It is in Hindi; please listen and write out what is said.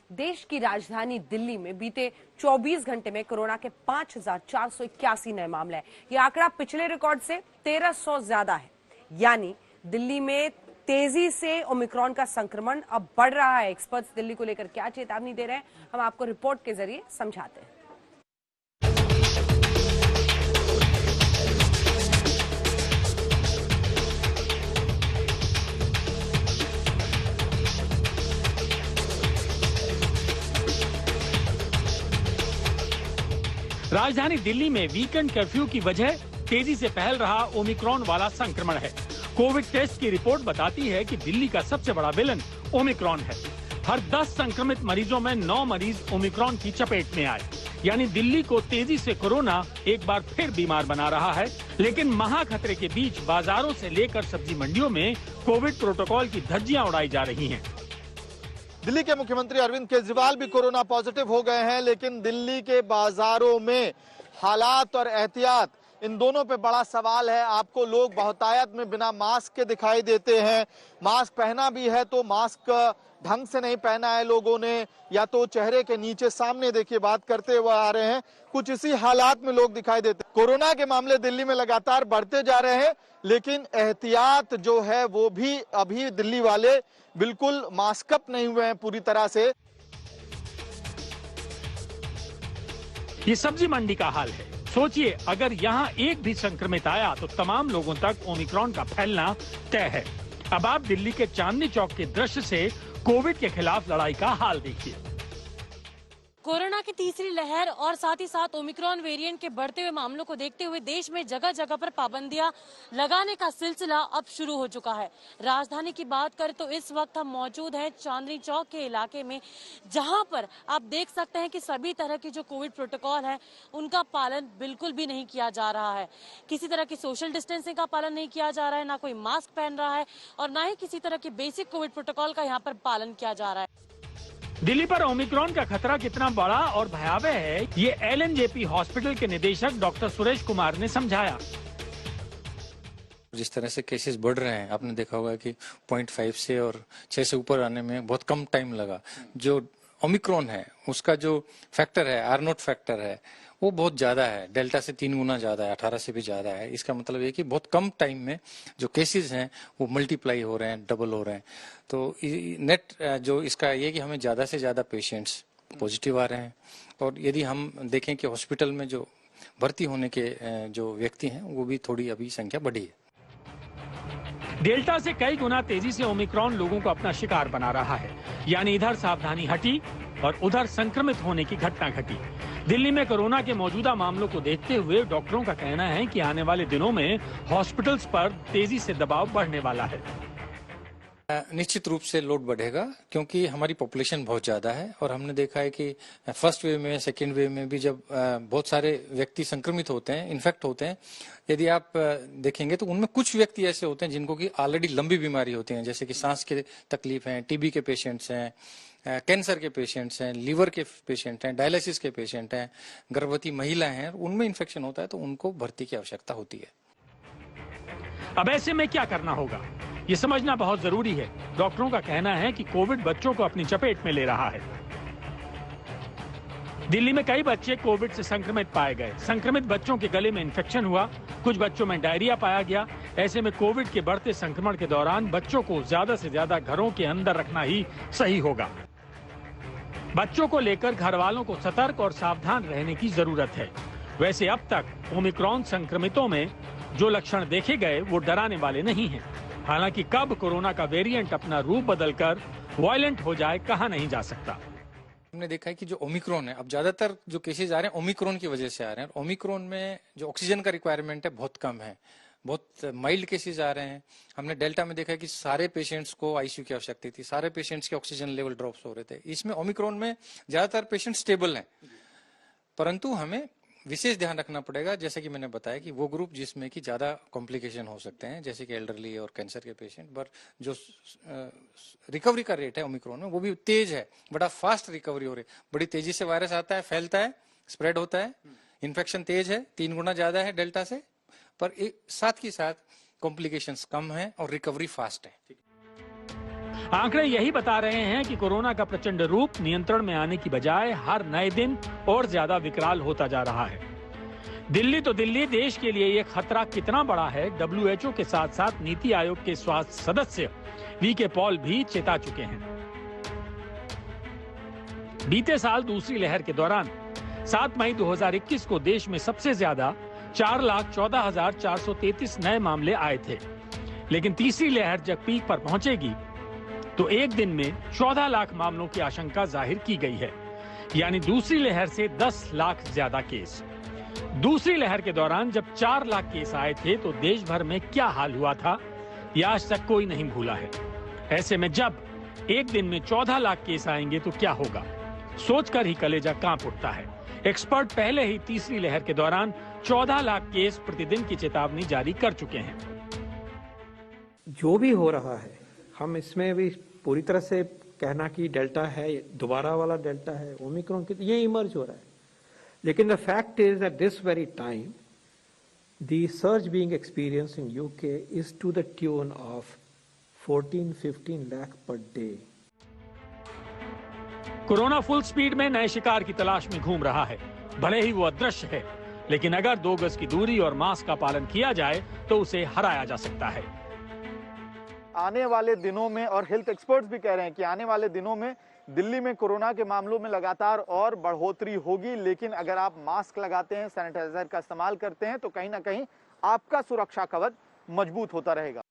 देश की राजधानी दिल्ली में बीते 24 घंटे में कोरोना के 5,481 नए मामले हैं। यह आंकड़ा पिछले रिकॉर्ड से 1300 ज्यादा है। यानी दिल्ली में तेजी से ओमिक्रॉन का संक्रमण अब बढ़ रहा है। एक्सपर्ट्स दिल्ली को लेकर क्या चेतावनी दे रहे हैं, हम आपको रिपोर्ट के जरिए समझाते हैं। राजधानी दिल्ली में वीकेंड कर्फ्यू की वजह तेजी से फैल रहा ओमिक्रॉन वाला संक्रमण है। कोविड टेस्ट की रिपोर्ट बताती है कि दिल्ली का सबसे बड़ा विलन ओमिक्रॉन है। हर 10 संक्रमित मरीजों में 9 मरीज ओमिक्रॉन की चपेट में आए। यानी दिल्ली को तेजी से कोरोना एक बार फिर बीमार बना रहा है। लेकिन महा खतरे के बीच बाजारों से लेकर सब्जी मंडियों में कोविड प्रोटोकॉल की धज्जियां उड़ाई जा रही हैं। दिल्ली के मुख्यमंत्री अरविंद केजरीवाल भी कोरोना पॉजिटिव हो गए हैं, लेकिन दिल्ली के बाजारों में हालात और एहतियात, इन दोनों पे बड़ा सवाल है। आपको लोग बहुतायत में बिना मास्क के दिखाई देते हैं। मास्क पहना भी है तो मास्क ढंग से नहीं पहना है लोगों ने, या तो चेहरे के नीचे सामने देखिए बात करते हुए आ रहे हैं। कुछ इसी हालात में लोग दिखाई देते हैं। कोरोना के मामले दिल्ली में लगातार बढ़ते जा रहे हैं, लेकिन एहतियात जो है वो भी अभी दिल्ली वाले बिल्कुल मास्क अप नहीं हुए हैं पूरी तरह से। ये सब्जी मंडी का हाल है। सोचिए, अगर यहाँ एक भी संक्रमित आया तो तमाम लोगों तक ओमिक्रॉन का फैलना तय है। अब आप दिल्ली के चांदनी चौक के दृश्य से कोविड के खिलाफ लड़ाई का हाल देखिए। कोरोना की तीसरी लहर और साथ ही साथ ओमिक्रॉन वेरिएंट के बढ़ते हुए मामलों को देखते हुए देश में जगह जगह पर पाबंदियां लगाने का सिलसिला अब शुरू हो चुका है। राजधानी की बात करें तो इस वक्त हम मौजूद हैं चांदनी चौक के इलाके में, जहां पर आप देख सकते हैं कि सभी तरह की जो कोविड प्रोटोकॉल है उनका पालन बिल्कुल भी नहीं किया जा रहा है। किसी तरह की सोशल डिस्टेंसिंग का पालन नहीं किया जा रहा है, ना कोई मास्क पहन रहा है और ना ही किसी तरह के बेसिक कोविड प्रोटोकॉल का यहाँ पर पालन किया जा रहा है। दिल्ली पर ओमिक्रॉन का खतरा कितना बड़ा और भयावह है, ये LNJP हॉस्पिटल के निदेशक डॉक्टर सुरेश कुमार ने समझाया। जिस तरह से केसेस बढ़ रहे हैं, आपने देखा होगा कि 0.5 से और 6 से ऊपर आने में बहुत कम टाइम लगा। जो ओमिक्रॉन है उसका जो फैक्टर है, R0 फैक्टर है, वो बहुत ज्यादा है, डेल्टा से 3 गुना ज्यादा है, 18 से भी ज्यादा है। इसका मतलब ये कि बहुत कम टाइम में जो केसेस हैं वो मल्टीप्लाई हो रहे हैं, डबल हो रहे हैं। तो नेट जो इसका ये कि हमें ज्यादा से ज्यादा पेशेंट्स पॉजिटिव आ रहे हैं, और यदि हम देखें कि हॉस्पिटल में जो भर्ती होने के जो व्यक्ति हैं वो भी थोड़ी अभी संख्या बढ़ी है। डेल्टा से कई गुना तेजी से ओमिक्रॉन लोगों को अपना शिकार बना रहा है। यानी इधर सावधानी हटी और उधर संक्रमित होने की घटना घटी। दिल्ली में कोरोना के मौजूदा मामलों को देखते हुए डॉक्टरों का कहना है कि आने वाले दिनों में हॉस्पिटल्स पर तेजी से दबाव बढ़ने वाला है। निश्चित रूप से लोड बढ़ेगा, क्योंकि हमारी पॉपुलेशन बहुत ज्यादा है और हमने देखा है कि फर्स्ट वेव में, सेकेंड वेव में भी जब बहुत सारे व्यक्ति संक्रमित होते हैं, इन्फेक्ट होते हैं, यदि आप देखेंगे तो उनमें कुछ व्यक्ति ऐसे होते हैं जिनको कि ऑलरेडी लंबी बीमारी होती है, जैसे कि सांस की तकलीफ है, TB के पेशेंट्स हैं, कैंसर के पेशेंट्स हैं, लीवर के पेशेंट हैं, डायलिसिस के पेशेंट हैं, गर्भवती महिलाएं हैं, उनमें इन्फेक्शन होता है तो उनको भर्ती की आवश्यकता होती है। अब ऐसे में क्या करना होगा, ये समझना बहुत जरूरी है। डॉक्टरों का कहना है कि कोविड बच्चों को अपनी चपेट में ले रहा है। दिल्ली में कई बच्चे कोविड से संक्रमित पाए गए। संक्रमित बच्चों के गले में इंफेक्शन हुआ, कुछ बच्चों में डायरिया पाया गया। ऐसे में कोविड के बढ़ते संक्रमण के दौरान बच्चों को ज्यादा से ज्यादा घरों के अंदर रखना ही सही होगा। बच्चों को लेकर घर वालों को सतर्क और सावधान रहने की जरूरत है। वैसे अब तक ओमिक्रॉन संक्रमितों में जो लक्षण देखे गए वो डराने वाले नहीं हैं। हालांकि कब कोरोना का वेरिएंट अपना रूप बदलकर वायलेंट हो जाए कहा नहीं जा सकता। हमने देखा है कि जो ओमिक्रॉन है, अब ज्यादातर जो केसेस आ रहे हैं ओमिक्रॉन की वजह से आ रहे हैं। ओमिक्रॉन में जो ऑक्सीजन का रिक्वायरमेंट है बहुत कम है, बहुत माइल्ड केसेस आ रहे हैं। हमने डेल्टा में देखा है कि सारे पेशेंट्स को ICU की आवश्यकता थी, सारे पेशेंट्स के ऑक्सीजन लेवल ड्रॉप्स हो रहे थे। इसमें ओमिक्रॉन में ज्यादातर पेशेंट स्टेबल हैं, परंतु हमें विशेष ध्यान रखना पड़ेगा, जैसे कि मैंने बताया कि वो ग्रुप जिसमें कि ज्यादा कॉम्प्लिकेशन हो सकते हैं, जैसे कि एल्डरली और कैंसर के पेशेंट। पर जो रिकवरी का रेट है ओमिक्रॉन में वो भी तेज है, बड़ा फास्ट रिकवरी हो रही है। बड़ी तेजी से वायरस आता है, फैलता है, स्प्रेड होता है, इन्फेक्शन तेज है, 3 गुना ज्यादा है डेल्टा से, पर साथ ही साथ कॉम्प्लिकेशंस कम है और रिकवरी फास्ट है। आंकड़े यही बता रहे हैं कि कोरोना का प्रचंड रूप नियंत्रण में आने की बजाय हर नए दिन और ज्यादा विकराल होता जा रहा है। दिल्ली तो दिल्ली, देश के लिए ये खतरा कितना बड़ा है, WHO के साथ साथ नीति आयोग के स्वास्थ्य सदस्य वीके पॉल भी चेता चुके हैं। बीते साल दूसरी लहर के दौरान 7 मई 2021 को देश में सबसे ज्यादा 4,14,433 नए मामले आए थे, लेकिन तीसरी लहर जब पीक पर पहुंचेगी तो एक दिन में 14 लाख मामलों की आशंका जाहिर की गई है, यानी दूसरी लहर से 10 लाख ज्यादा केस। दूसरी लहर के दौरान जब 4 लाख केस आए थे तो देश भर में क्या हाल हुआ था, यह आज तक कोई नहीं भूला है। ऐसे में जब एक दिन में 14 लाख केस आएंगे तो क्या होगा, सोचकर ही कलेजा कांप उठता है। एक्सपर्ट पहले ही तीसरी लहर के दौरान 14 लाख केस प्रतिदिन की चेतावनी जारी कर चुके हैं। जो भी हो रहा है, हम इसमें भी पूरी तरह से कहना कि डेल्टा है, दोबारा वाला डेल्टा है, ओमिक्रॉन की, ये इमर्ज हो रहा है। लेकिन the fact is at this very time the surge being experience in UK is to the tune of 14-15 lakh per day. Corona full speed में नए शिकार की तलाश में घूम रहा है। भले ही वो अदृश्य है, लेकिन अगर 2 गज की दूरी और मास्क का पालन किया जाए तो उसे हराया जा सकता है। आने वाले दिनों में, और हेल्थ एक्सपर्ट्स भी कह रहे हैं कि आने वाले दिनों में दिल्ली में कोरोना के मामलों में लगातार और बढ़ोतरी होगी, लेकिन अगर आप मास्क लगाते हैं, सैनिटाइजर का इस्तेमाल करते हैं तो कहीं ना कहीं आपका सुरक्षा कवच मजबूत होता रहेगा।